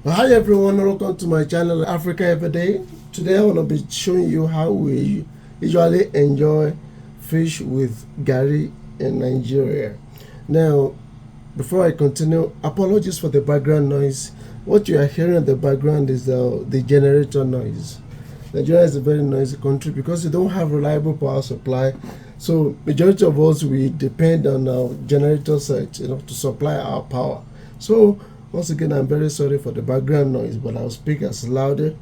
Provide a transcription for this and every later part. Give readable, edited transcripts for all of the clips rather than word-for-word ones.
Hi everyone, welcome to my channel Africa Everyday. Today I want to be showing you how we usually enjoy fish with Garri in Nigeria. Now, before I continue, apologies for the background noise. What you are hearing in the background is the generator noise. Nigeria is a very noisy country because we don't have reliable power supply. So majority of us, we depend on our generator set, to supply our power. So once again, I'm very sorry for the background noise, but I'll speak as louder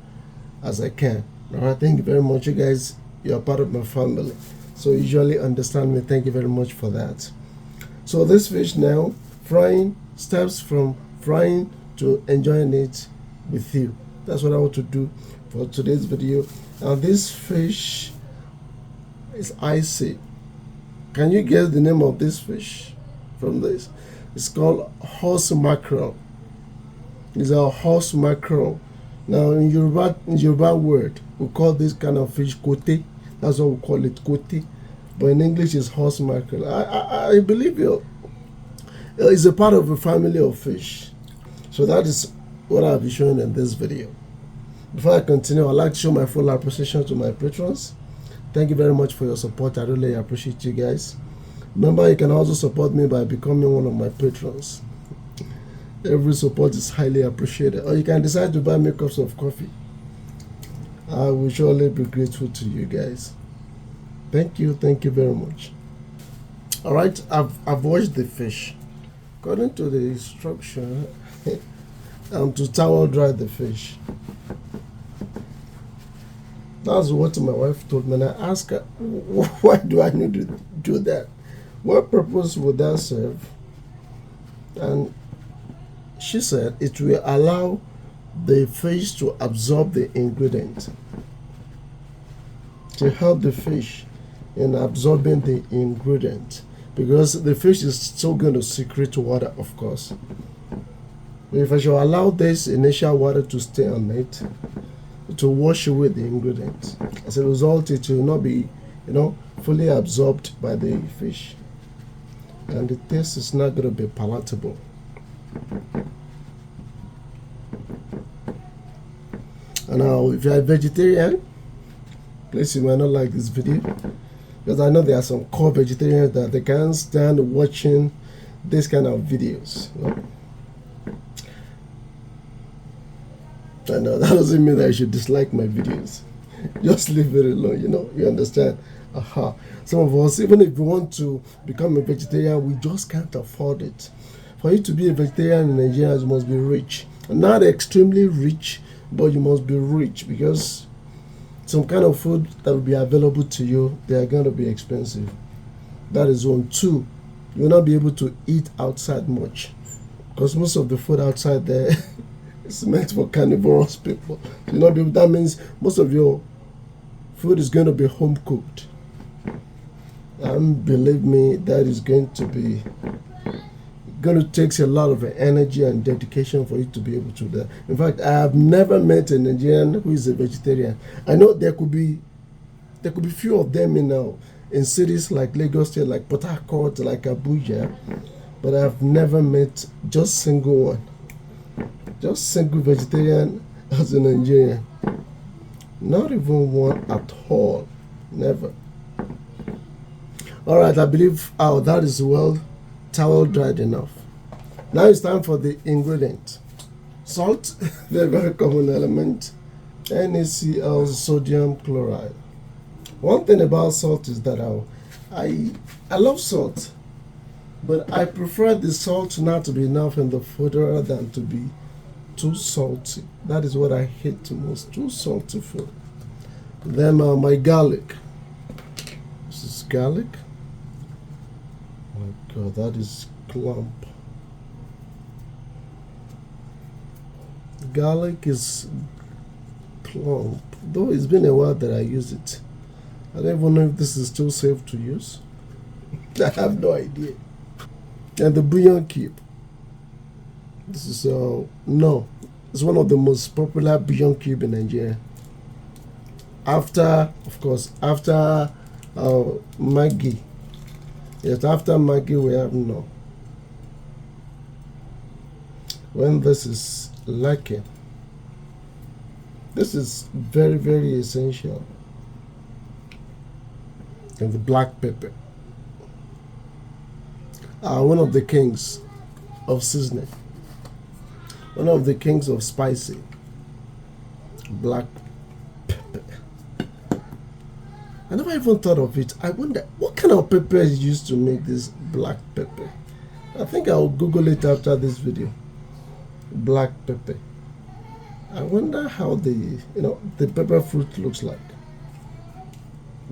as I can. All right, thank you very much. You guys, you're part of my family, so you usually understand me. Thank you very much for that. So this fish now, frying, steps from frying to enjoying it with you. That's what I want to do for today's video. Now this fish is icy. Can you guess the name of this fish from this? It's called horse mackerel. It's a horse mackerel. Now in Yoruba word, we call this kind of fish kote. That's what we call it, kote. But in English, it's horse mackerel. I believe it's a part of a family of fish. So that is what I'll be showing in this video. Before I continue, I'd like to show my full appreciation to my patrons. Thank you very much for your support. I really appreciate you guys. Remember, you can also support me by becoming one of my patrons. Every support is highly appreciated. Or you can decide to buy me cups of coffee. I will surely be grateful to you guys. Thank you very much. Alright, I've washed the fish. According to the instruction, I'm to towel dry the fish. That's what my wife told me, and I asked her, why do I need to do that? What purpose would that serve? And she said it will allow the fish to absorb the ingredient, to help the fish in absorbing the ingredient, because the fish is still going to secrete water, of course. If I should allow this initial water to stay on it, to wash away the ingredients, as a result, it will not be, fully absorbed by the fish, and the taste is not going to be palatable. And now, if you are a vegetarian, please, you might not like this video, because I know there are some core vegetarians that they can't stand watching this kind of videos. I know that doesn't mean that you should dislike my videos. Just leave it alone, you understand? Some of us, even if we want to become a vegetarian, we just can't afford it. For you to be a vegetarian in Nigeria, you must be rich. Not extremely rich, but you must be rich, because some kind of food that will be available to you, they are going to be expensive. That is one. Two, you will not be able to eat outside much, because most of the food outside there is meant for carnivorous people. You know, that means most of your food is going to be home cooked. And believe me, that is going to take a lot of energy and dedication for you to be able to do that. In fact, I have never met a Nigerian who is a vegetarian. I know there could be few of them in cities like Lagos State, like Port Harcourt, like Abuja, but I have never met just single vegetarian as a Nigerian. Not even one at all. Never. Alright, I believe that is well towel dried enough. Now it's time for the ingredient. Salt, very common element. NaCl, sodium chloride. One thing about salt is that I love salt, but I prefer the salt not to be enough in the food rather than to be too salty. That is what I hate the most, too salty food. Then my garlic. This is garlic. My God, that is clump. Garlic is clump. Though it's been a while that I use it. I don't even know if this is still safe to use. I have no idea. And the bouillon cube. This is it's one of the most popular bouillon cube in Nigeria. After Maggi. Yes, after Maggi we have no. When this is lacking. This is very, very essential. And the black pepper. One of the kings of seasoning. One of the kings of spicy. Black pepper. I never even thought of it. I wonder what kind of pepper is used to make this black pepper. I think I'll Google it after this video. Black pepper. I wonder how the pepper fruit looks like.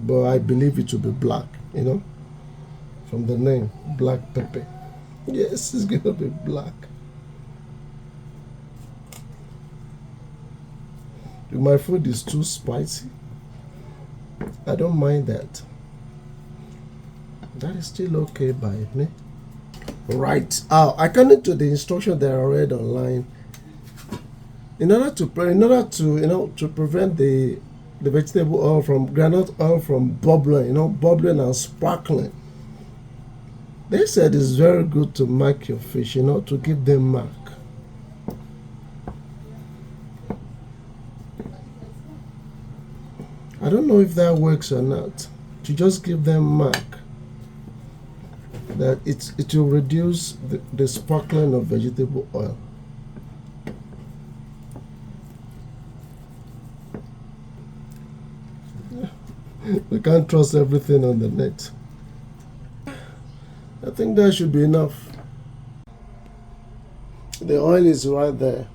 But I believe it will be black, from the name, black pepper. Yes, it's gonna be black. If my food is too spicy, I don't mind that. That is still okay by me. Right. According to the instruction that I read online, in order to prevent the vegetable oil from granite oil from bubbling, bubbling and sparkling, they said it's very good to mark your fish, to give them mark. I don't know if that works or not. To just give them mark, that it will reduce the sparkling of vegetable oil. We can't trust everything on the net. I think that should be enough. The oil is right there.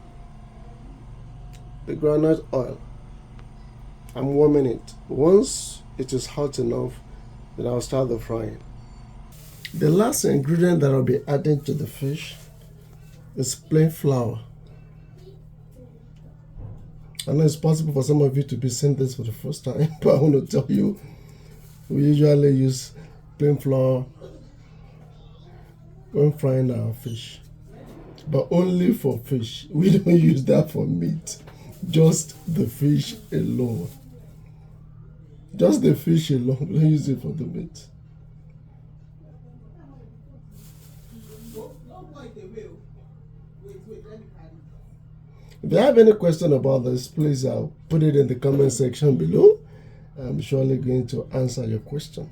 The groundnut oil. I'm warming it. Once it is hot enough, then I'll start the frying. The last ingredient that I'll be adding to the fish is plain flour. I know it's possible for some of you to be seeing this for the first time, but I want to tell you, we usually use plain flour when frying our fish, but only for fish. We don't use that for meat, just the fish alone. Just the fish alone, we don't use it for the meat. If you have any question about this, please put it in the comment section below. I'm surely going to answer your question.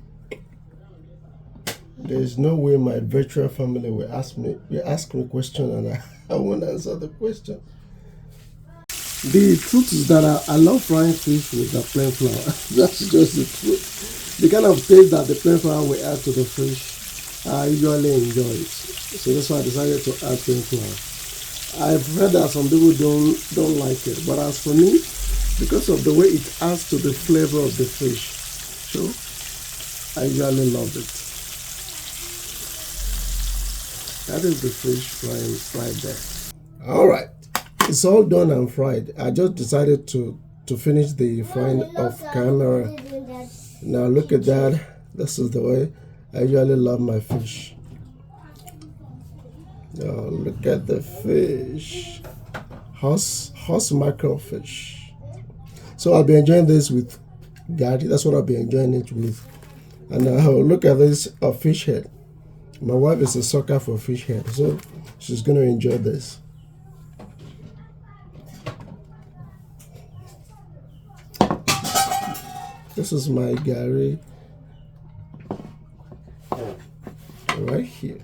There is no way my virtual family will ask me a question and I won't answer the question. The truth is that I love frying fish with the plain flour. That's just the truth. The kind of taste that the plain flour will add to the fish, I usually enjoy it. So that's why I decided to add plain flour. I've heard that some people don't like it, but as for me, because of the way it adds to the flavor of the fish, so I usually love it. That is the fish fried there. All right, it's all done and fried. I just decided to finish the frying off camera. Now look at that. This is the way I usually love my fish. Oh, look at the fish. Horse mackerel fish. So I'll be enjoying this with Garri. That's what I'll be enjoying it with. And look at this fish head. My wife is a sucker for fish head, so she's going to enjoy this. This is my Garri right here.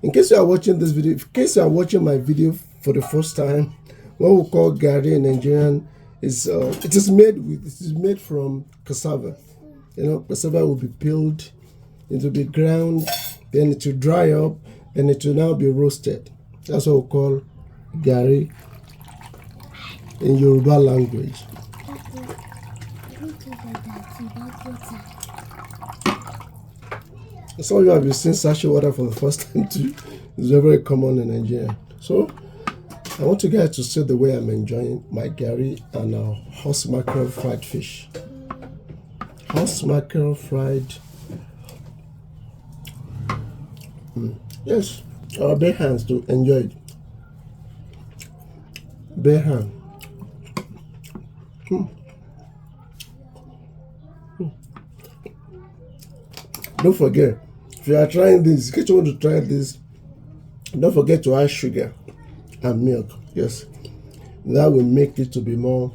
In case you are watching this video, in case you are watching my video for the first time, what we call Garri in Nigerian is it is made from cassava. Cassava will be peeled, it will be ground, then it will dry up, and it will now be roasted. That's what we call Garri in Yoruba language. Some of you have been seeing sachet water for the first time too. It's very, very common in Nigeria. So I want you guys to see the way I'm enjoying my Garri and horse mackerel fried fish. Horse mackerel fried. Yes, our bare hands to enjoy it. Bare hand. Don't forget, if you are trying this, in case you want to try this, don't forget to add sugar. and milk. Yes, that will make it to be more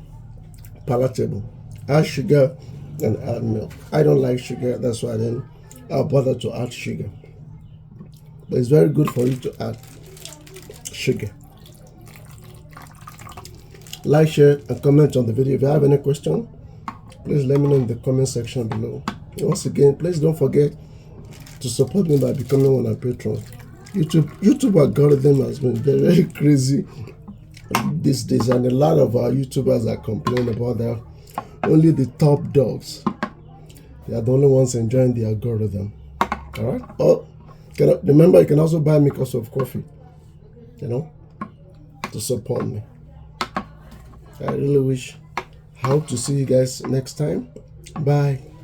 palatable. Add sugar and add milk. I don't like sugar, that's why I didn't bother to add sugar. But it's very good for you to add sugar. Like, share, and comment on the video. If you have any question, please let me know in the comment section below. Once again, please don't forget to support me by becoming one of our patrons. YouTube algorithm has been very crazy these days, and a lot of our YouTubers are complaining about that. Only the top dogs, they are the only ones enjoying the algorithm. All right. Oh, remember, you can also buy me a cup of coffee, to support me. I really hope to see you guys next time. Bye.